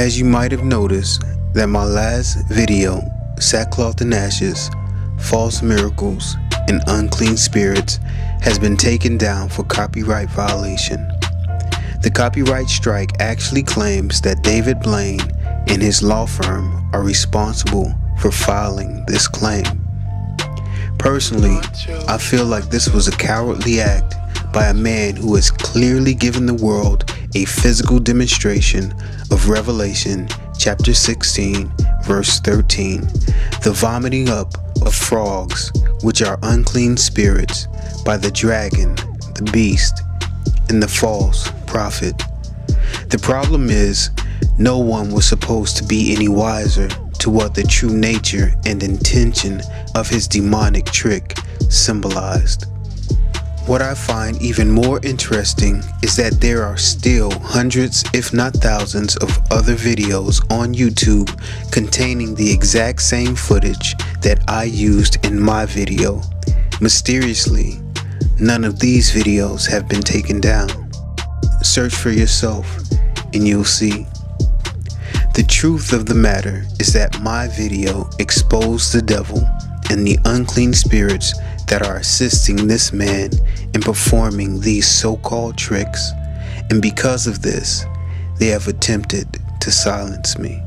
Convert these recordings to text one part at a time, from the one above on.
As you might have noticed that my last video, Sackcloth and Ashes, False Miracles, and Unclean Spirits, has been taken down for copyright violation. The copyright strike actually claims that David Blaine and his law firm are responsible for filing this claim. Personally, I feel like this was a cowardly act by a man who has clearly given the world a physical demonstration of Revelation chapter 16 verse 13, the vomiting up of frogs, which are unclean spirits, by the dragon, the beast, and the false prophet. The problem is, no one was supposed to be any wiser to what the true nature and intention of his demonic trick symbolized. What I find even more interesting is that there are still hundreds, if not thousands, of other videos on YouTube containing the exact same footage that I used in my video. Mysteriously, none of these videos have been taken down. Search for yourself and you'll see. The truth of the matter is that my video exposed the devil and the unclean spirits that are assisting this man in performing these so-called tricks, and because of this, they have attempted to silence me.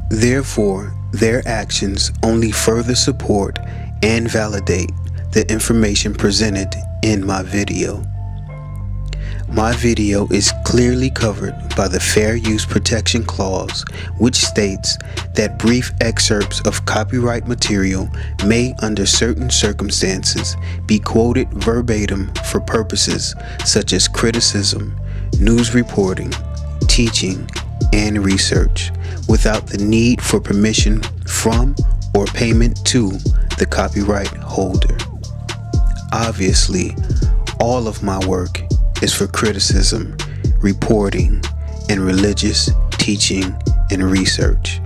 Therefore, their actions only further support and validate the information presented in my video. My video is clearly covered by the Fair Use Protection Clause, which states that brief excerpts of copyright material may, under certain circumstances, be quoted verbatim for purposes such as criticism, news reporting, teaching, and research, without the need for permission from or payment to the copyright holder. Obviously, all of my work is for criticism, reporting, and religious teaching and research.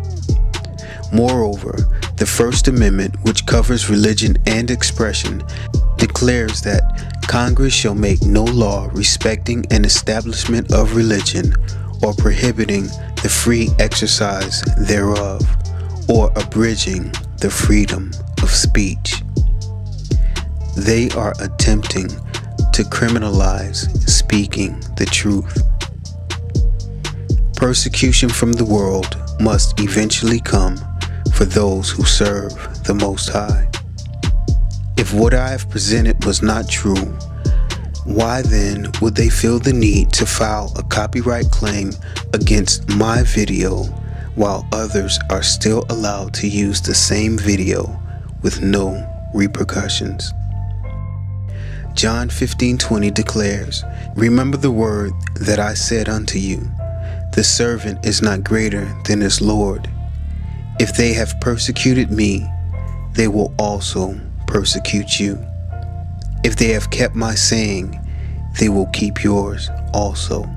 Moreover, the First Amendment, which covers religion and expression, declares that Congress shall make no law respecting an establishment of religion or prohibiting the free exercise thereof, or abridging the freedom of speech. They are attempting to criminalize speaking the truth. Persecution from the world must eventually come for those who serve the Most High. If what I have presented was not true, why then would they feel the need to file a copyright claim against my video while others are still allowed to use the same video with no repercussions? John 15:20 declares, "Remember the word that I said unto you, the servant is not greater than his Lord. If they have persecuted me, they will also persecute you. If they have kept my saying, they will keep yours also."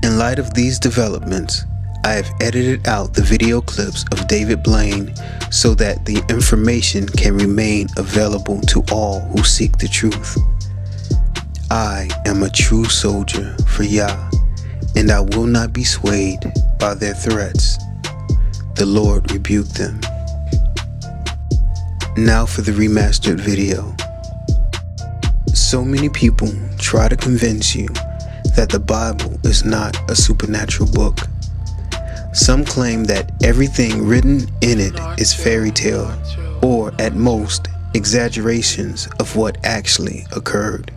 In light of these developments, I have edited out the video clips of David Blaine so that the information can remain available to all who seek the truth. I am a true soldier for Yah, and I will not be swayed by their threats. The Lord rebuke them. Now for the remastered video. So many people try to convince you that the Bible is not a supernatural book. Some claim that everything written in it is fairy tale, or at most, exaggerations of what actually occurred.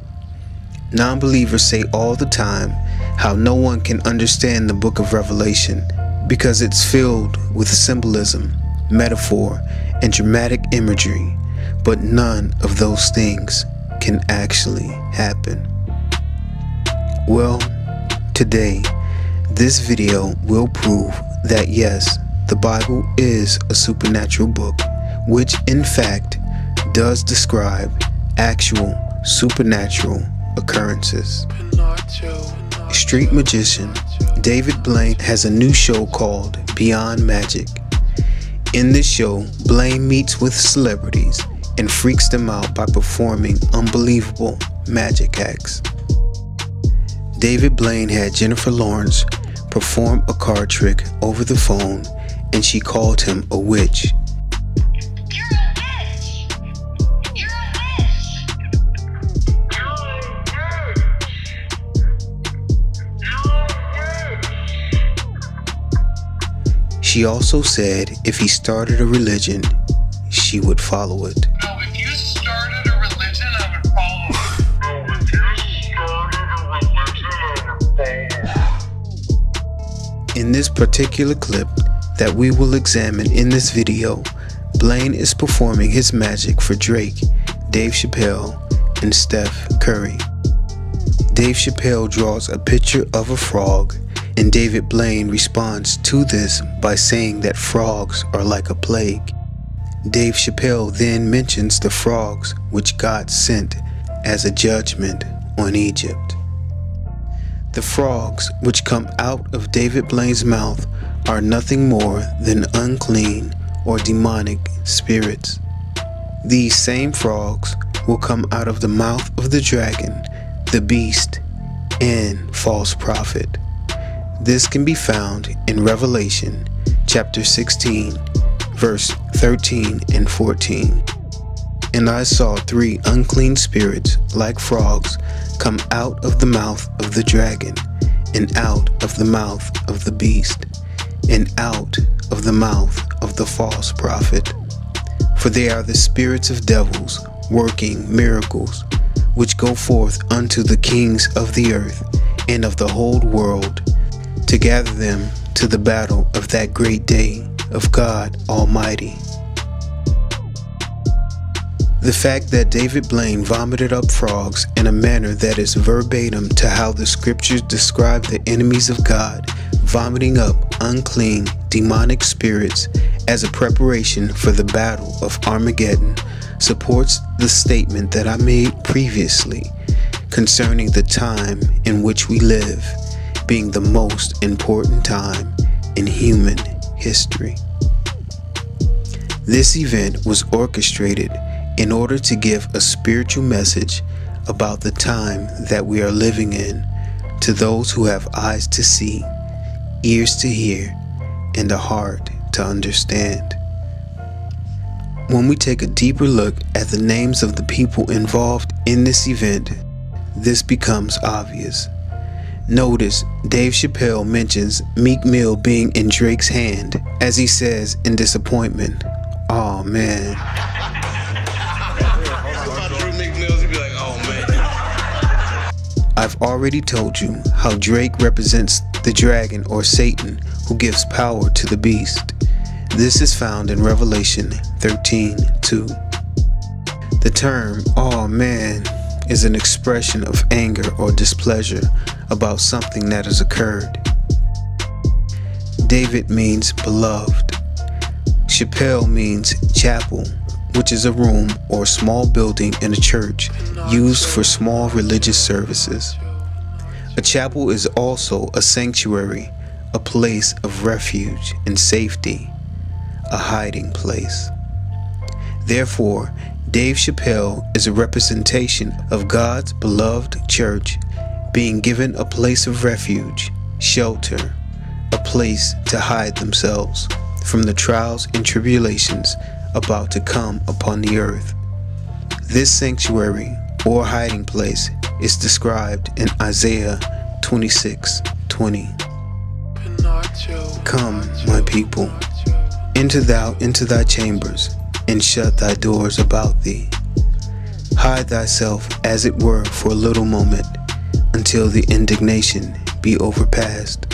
Non-believers say all the time how no one can understand the book of Revelation because it's filled with symbolism, metaphor, and dramatic imagery, but none of those things can actually happen. Well, today, this video will prove that yes, the Bible is a supernatural book, which in fact does describe actual supernatural occurrences. Street magician David Blaine has a new show called Beyond Magic. In this show, Blaine meets with celebrities and freaks them out by performing unbelievable magic acts. David Blaine had Jennifer Lawrence perform a card trick over the phone, and she called him a witch. She also said if he started a religion, she would follow it. No, if you started a religion, I would follow it. In this particular clip that we will examine in this video, Blaine is performing his magic for Drake, Dave Chappelle, and Steph Curry. Dave Chappelle draws a picture of a frog, and David Blaine responds to this by saying that frogs are like a plague. Dave Chappelle then mentions the frogs which God sent as a judgment on Egypt. The frogs which come out of David Blaine's mouth are nothing more than unclean or demonic spirits. These same frogs will come out of the mouth of the dragon, the beast, and false prophet. This can be found in Revelation chapter 16, verse 13 and 14. And I saw 3 unclean spirits like frogs come out of the mouth of the dragon, and out of the mouth of the beast, and out of the mouth of the false prophet. For they are the spirits of devils working miracles, which go forth unto the kings of the earth and of the whole world, to gather them to the battle of that great day of God Almighty. The fact that David Blaine vomited up frogs in a manner that is verbatim to how the scriptures describe the enemies of God vomiting up unclean demonic spirits as a preparation for the battle of Armageddon supports the statement that I made previously concerning the time in which we live being the most important time in human history. This event was orchestrated in order to give a spiritual message about the time that we are living in to those who have eyes to see, ears to hear, and a heart to understand. When we take a deeper look at the names of the people involved in this event, this becomes obvious. Notice Dave Chappelle mentions Meek Mill being in Drake's hand as he says in disappointment, "Aw, man." I've already told you how Drake represents the dragon or Satan who gives power to the beast. This is found in Revelation 13:2. The term, "aw man," is an expression of anger or displeasure about something that has occurred. David means beloved. Chappelle means chapel, which is a room or small building in a church used for small religious services. A chapel is also a sanctuary, a place of refuge and safety, a hiding place. Therefore, Dave Chappelle is a representation of God's beloved church being given a place of refuge, shelter, a place to hide themselves from the trials and tribulations about to come upon the earth. This sanctuary or hiding place is described in Isaiah 26:20. Come, my people, enter thou into thy chambers, and shut thy doors about thee. Hide thyself as it were for a little moment, until the indignation be overpast.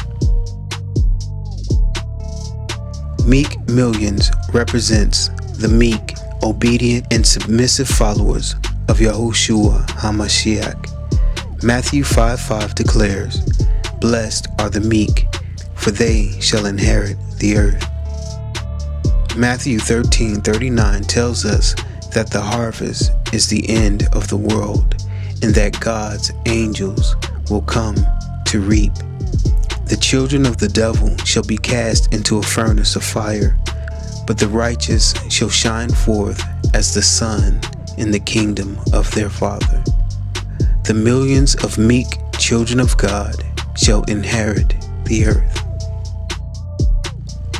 Meek Millions represents the meek, obedient, and submissive followers of Yahushua HaMashiach. Matthew 5:5 declares, "Blessed are the meek, for they shall inherit the earth." Matthew 13:39 tells us that the harvest is the end of the world, and that God's angels will come to reap. The children of the devil shall be cast into a furnace of fire, but the righteous shall shine forth as the sun in the kingdom of their Father. The millions of meek children of God shall inherit the earth.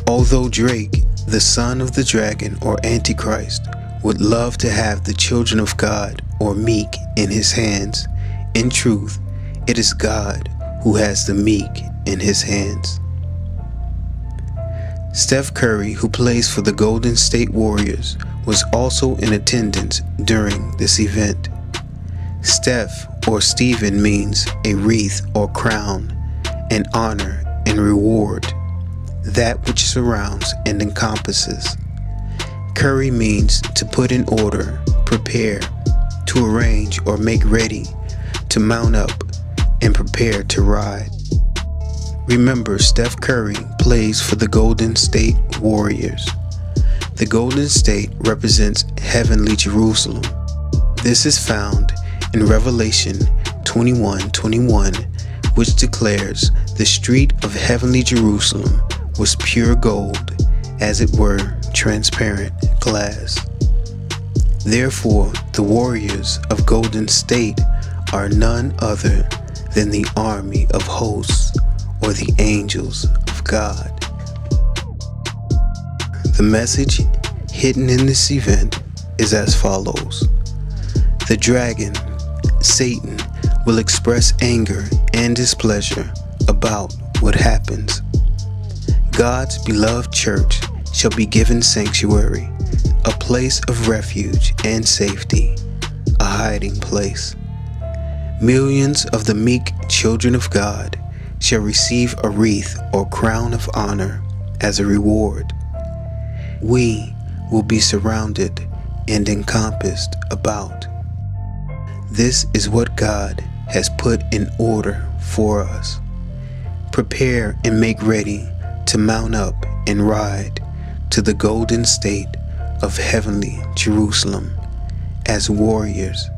Although Drake, the son of the dragon or Antichrist, would love to have the children of God or meek in his hands, in truth, it is God who has the meek in his hands. Steph Curry, who plays for the Golden State Warriors, was also in attendance during this event. Steph or Stephen means a wreath or crown, an honor and reward, that which surrounds and encompasses. Curry means to put in order, prepare, to arrange or make ready, to mount up, and prepare to ride. Remember, Steph Curry plays for the Golden State Warriors. The Golden State represents heavenly Jerusalem. This is found in Revelation 21:21, which declares the street of heavenly Jerusalem was pure gold, as it were transparent glass. Therefore, the warriors of Golden State are none other than the army of hosts, or the angels of God. The message hidden in this event is as follows. The dragon, Satan, will express anger and displeasure about what happens. God's beloved church shall be given sanctuary, a place of refuge and safety, a hiding place. Millions of the meek children of God shall receive a wreath or crown of honor as a reward. We will be surrounded and encompassed about. This is what God has put in order for us. Prepare and make ready to mount up and ride to the Golden State of heavenly Jerusalem as warriors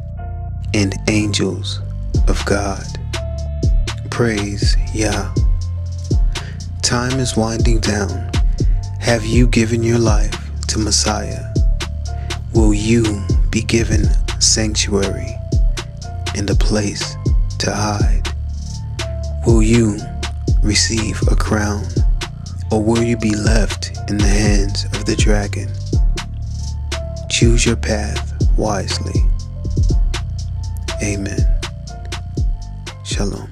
and angels of God. Praise Yah. Time is winding down. Have you given your life to Messiah? Will you be given sanctuary and a place to hide? Will you receive a crown, or will you be left in the hands of the dragon? Choose your path wisely. Amen. Shalom.